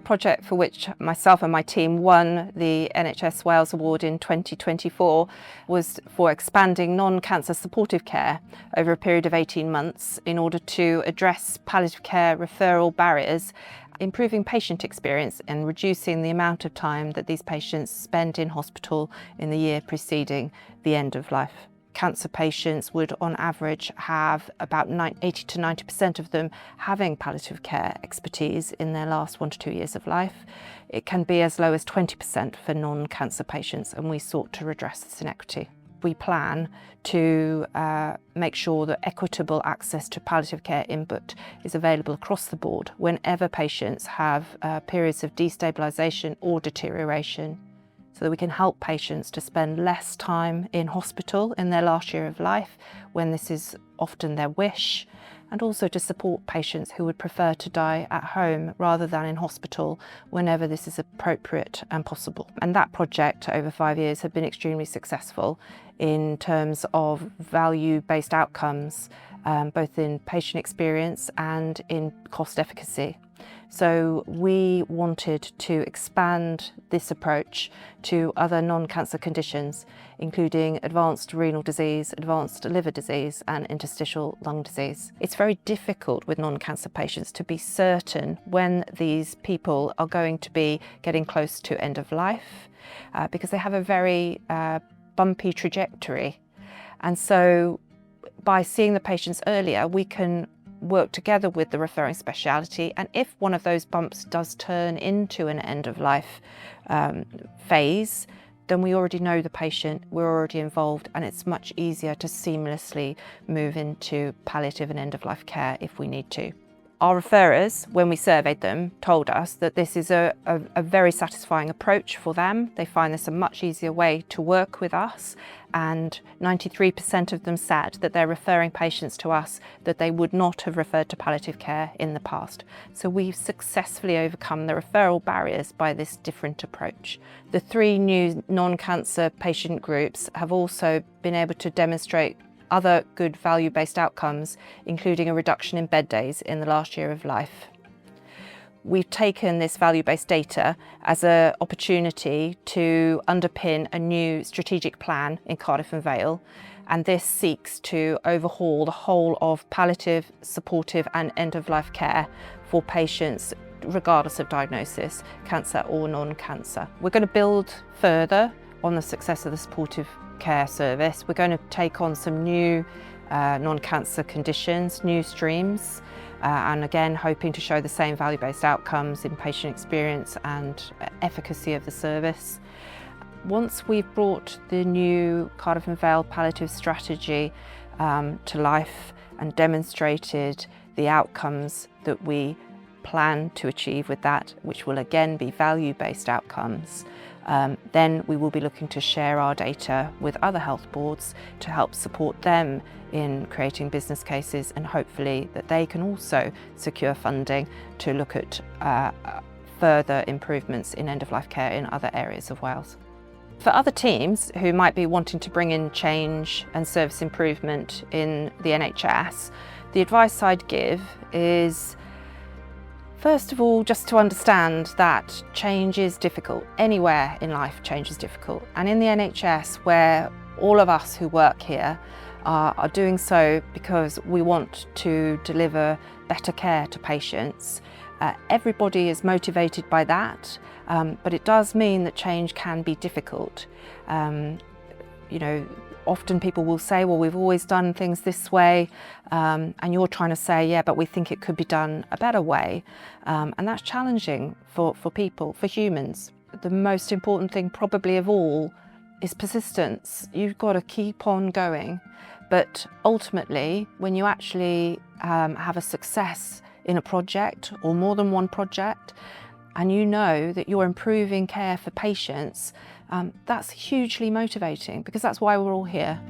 project for which myself and my team won the NHS Wales Award in 2024 was for expanding non-cancer supportive care over a period of 18 months in order to address palliative care referral barriers, improving patient experience and reducing the amount of time that these patients spend in hospital in the year preceding the end of life. Cancer patients would on average have about 80 to 90% of them having palliative care expertise in their last 1 to 2 years of life. It can be as low as 20% for non-cancer patients, and we sought to redress this inequity. We plan to make sure that equitable access to palliative care input is available across the board whenever patients have periods of destabilisation or deterioration, so that we can help patients to spend less time in hospital in their last year of life when this is often their wish, and also to support patients who would prefer to die at home rather than in hospital whenever this is appropriate and possible. And that project over 5 years has been extremely successful in terms of value-based outcomes, both in patient experience and in cost efficacy. So we wanted to expand this approach to other non-cancer conditions, including advanced renal disease, advanced liver disease, and interstitial lung disease. It's very difficult with non-cancer patients to be certain when these people are going to be getting close to end of life, because they have a very bumpy trajectory. And so by seeing the patients earlier, we can work together with the referring speciality, and if one of those bumps does turn into an end of life phase, then we already know the patient, we're already involved, and it's much easier to seamlessly move into palliative and end of life care if we need to. Our referrers, when we surveyed them, told us that this is a very satisfying approach for them. They find this a much easier way to work with us, and 93% of them said that they're referring patients to us that they would not have referred to palliative care in the past. So we've successfully overcome the referral barriers by this different approach. The 3 new non-cancer patient groups have also been able to demonstrate other good value-based outcomes, including a reduction in bed days in the last year of life. We've taken this value-based data as an opportunity to underpin a new strategic plan in Cardiff and Vale, and this seeks to overhaul the whole of palliative, supportive and end-of-life care for patients regardless of diagnosis, cancer or non-cancer. We're going to build further on the success of the supportive care service. We're going to take on some new non-cancer conditions, new streams, and again hoping to show the same value-based outcomes in patient experience and efficacy of the service. Once we've brought the new Cardiff and Vale palliative strategy to life and demonstrated the outcomes that we plan to achieve with that, which will again be value-based outcomes, then we will be looking to share our data with other health boards to help support them in creating business cases, and hopefully that they can also secure funding to look at further improvements in end-of-life care in other areas of Wales. For other teams who might be wanting to bring in change and service improvement in the NHS, the advice I'd give is, first of all, just to understand that change is difficult. Anywhere in life, change is difficult. And in the NHS, where all of us who work here are doing so because we want to deliver better care to patients, everybody is motivated by that, but it does mean that change can be difficult. You know, often people will say, well, we've always done things this way, and you're trying to say, yeah, but we think it could be done a better way. And that's challenging for people, for humans. The most important thing probably of all is persistence. You've got to keep on going. But ultimately, when you actually have a success in a project or more than one project, and you know that you're improving care for patients, that's hugely motivating, because that's why we're all here.